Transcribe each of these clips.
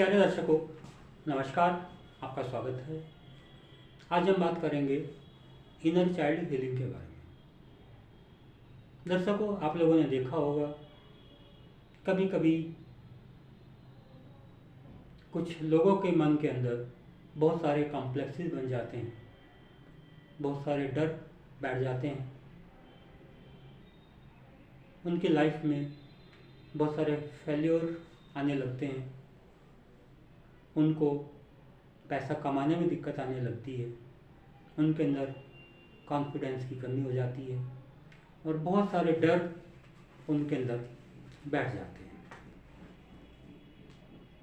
प्यारे दर्शकों, नमस्कार। आपका स्वागत है। आज हम बात करेंगे इनर चाइल्ड हीलिंग के बारे में। दर्शकों, आप लोगों ने देखा होगा कभी कभी कुछ लोगों के मन के अंदर बहुत सारे कॉम्प्लेक्सेस बन जाते हैं, बहुत सारे डर बैठ जाते हैं। उनकी लाइफ में बहुत सारे फेल्योर आने लगते हैं, उनको पैसा कमाने में दिक्कत आने लगती है, उनके अंदर कॉन्फिडेंस की कमी हो जाती है और बहुत सारे डर उनके अंदर बैठ जाते हैं।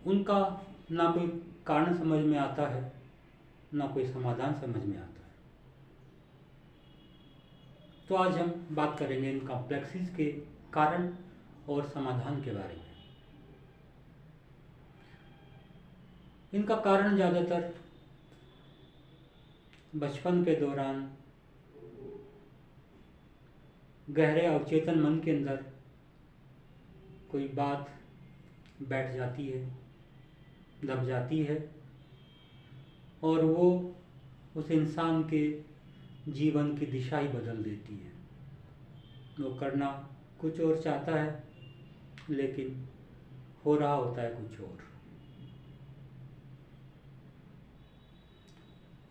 उनका ना कोई कारण समझ में आता है, ना कोई समाधान समझ में आता है। तो आज हम बात करेंगे इन कॉम्प्लेक्सिस के कारण और समाधान के बारे में। इनका कारण ज़्यादातर बचपन के दौरान गहरे अवचेतन मन के अंदर कोई बात बैठ जाती है, दब जाती है और वो उस इंसान के जीवन की दिशा ही बदल देती है। वो करना कुछ और चाहता है, लेकिन हो रहा होता है कुछ और।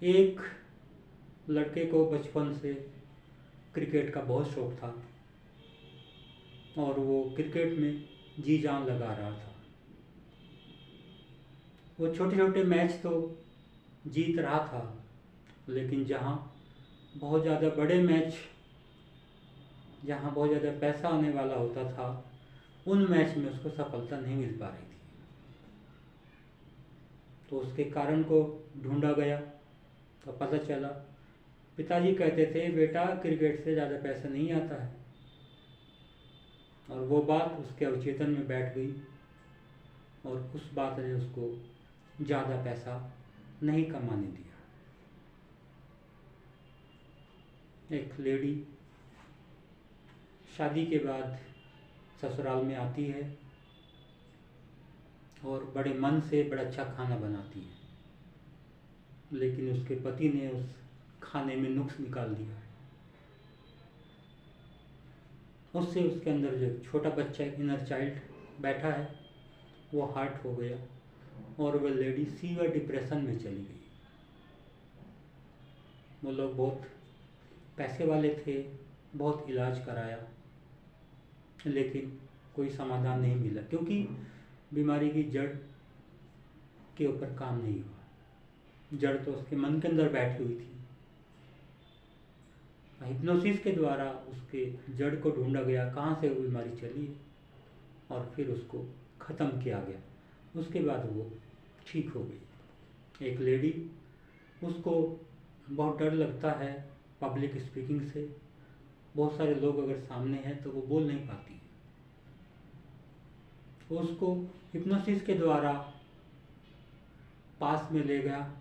एक लड़के को बचपन से क्रिकेट का बहुत शौक था और वो क्रिकेट में जी जान लगा रहा था। वो छोटे छोटे मैच तो जीत रहा था, लेकिन जहाँ बहुत ज़्यादा बड़े मैच, जहाँ बहुत ज़्यादा पैसा आने वाला होता था, उन मैच में उसको सफलता नहीं मिल पा रही थी। तो उसके कारण को ढूंढा गया तो पता चला, पिताजी कहते थे बेटा क्रिकेट से ज़्यादा पैसा नहीं आता है, और वो बात उसके अवचेतन में बैठ गई और उस बात ने उसको ज़्यादा पैसा नहीं कमाने दिया। एक लेडी शादी के बाद ससुराल में आती है और बड़े मन से बड़ा अच्छा खाना बनाती है, लेकिन उसके पति ने उस खाने में नुक्स निकाल दिया। उससे उसके अंदर जो छोटा बच्चा, इनर चाइल्ड बैठा है, वो हार्ट हो गया और वह लेडी सीवियर डिप्रेशन में चली गई। वो लोग बहुत पैसे वाले थे, बहुत इलाज कराया, लेकिन कोई समाधान नहीं मिला, क्योंकि बीमारी की जड़ के ऊपर काम नहीं हुआ। जड़ तो उसके मन के अंदर बैठी हुई थी। हिप्नोसिस के द्वारा उसके जड़ को ढूंढा गया, कहाँ से वो बीमारी चली है, और फिर उसको ख़त्म किया गया। उसके बाद वो ठीक हो गई। एक लेडी, उसको बहुत डर लगता है पब्लिक स्पीकिंग से। बहुत सारे लोग अगर सामने हैं तो वो बोल नहीं पाती है। उसको हिप्नोसिस के द्वारा पास में ले गया।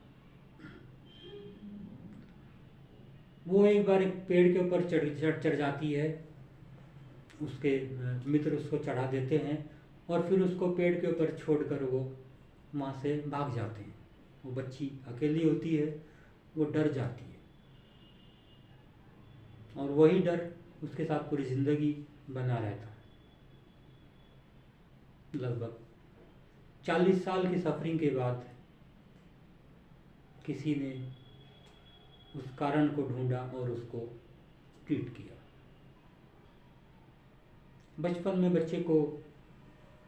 वो एक बार एक पेड़ के ऊपर चढ़ जाती है, उसके मित्र उसको चढ़ा देते हैं और फिर उसको पेड़ के ऊपर छोड़कर वो वहाँ से भाग जाते हैं। वो बच्ची अकेली होती है, वो डर जाती है और वही डर उसके साथ पूरी ज़िंदगी बना रहता है। लगभग 40 साल की सफरिंग के बाद किसी ने उस कारण को ढूंढा और उसको ट्रीट किया। बचपन में बच्चे को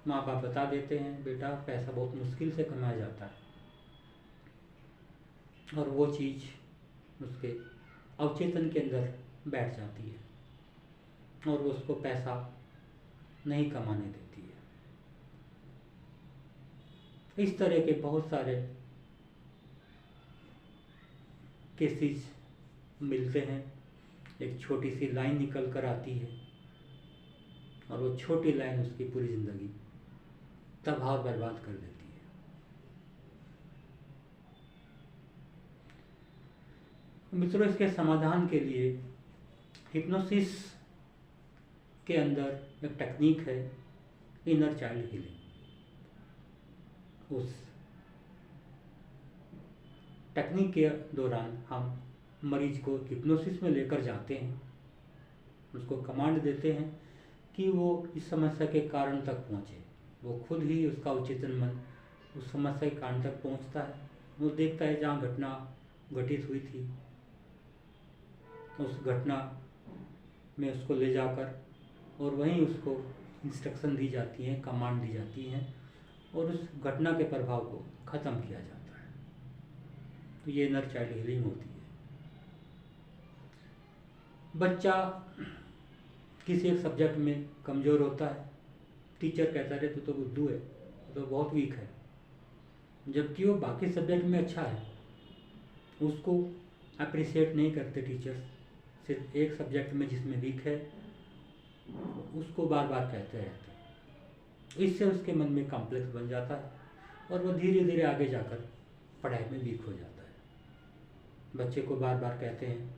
माँ बाप बता देते हैं बेटा पैसा बहुत मुश्किल से कमाया जाता है, और वो चीज़ उसके अवचेतन के अंदर बैठ जाती है और वो उसको पैसा नहीं कमाने देती है। इस तरह के बहुत सारे केसेस मिलते हैं। एक छोटी सी लाइन निकल कर आती है और वो छोटी लाइन उसकी पूरी ज़िंदगी तबाह और बर्बाद कर देती है। मित्रों, इसके समाधान के लिए हिप्नोसिस के अंदर एक टेक्निक है, इनर चाइल्ड हीलिंग। उस टेक्निक के दौरान हम मरीज को हिप्नोसिस में लेकर जाते हैं, उसको कमांड देते हैं कि वो इस समस्या के कारण तक पहुँचे। वो खुद ही उसका अवचेतन मन उस समस्या के कारण तक पहुँचता है। वो देखता है जहाँ घटना घटित हुई थी, उस घटना में उसको ले जाकर और वहीं उसको इंस्ट्रक्शन दी जाती हैं, कमांड दी जाती हैं और उस घटना के प्रभाव को ख़त्म किया जाता है। तो ये इनर चाइल्ड हीलिंग होती है। बच्चा किसी एक सब्जेक्ट में कमज़ोर होता है, टीचर कहता है तू तो बुद्धू है, तो बहुत वीक है, जबकि वो बाकी सब्जेक्ट में अच्छा है। उसको अप्रिशिएट नहीं करते टीचर्स, सिर्फ एक सब्जेक्ट में जिसमें वीक है उसको बार बार कहते रहते हैं। इससे उसके मन में कॉम्प्लेक्स बन जाता है और वो धीरे धीरे आगे जाकर पढ़ाई में वीक हो जाता है। बच्चे को बार बार कहते हैं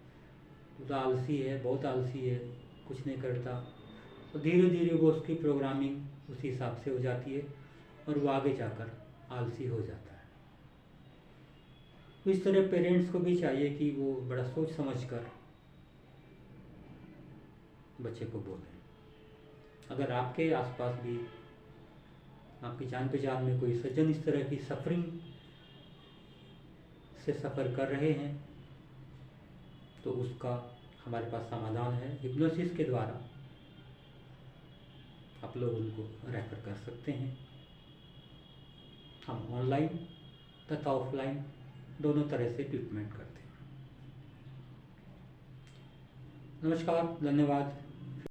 तू तो आलसी है, बहुत आलसी है, कुछ नहीं करता, तो धीरे धीरे वो उसकी प्रोग्रामिंग उसी हिसाब से हो जाती है और वो आगे जाकर आलसी हो जाता है। तो इस तरह पेरेंट्स को भी चाहिए कि वो बड़ा सोच समझ कर बच्चे को बोलें। अगर आपके आसपास भी आपकी जान पहचान में कोई सज्जन इस तरह की सफरिंग से सफ़र कर रहे हैं तो उसका हमारे पास समाधान है। हिप्नोसिस के द्वारा आप लोग उनको रेफर कर सकते हैं। हम ऑनलाइन तथा ऑफलाइन दोनों तरह से ट्रीटमेंट करते हैं। नमस्कार, धन्यवाद।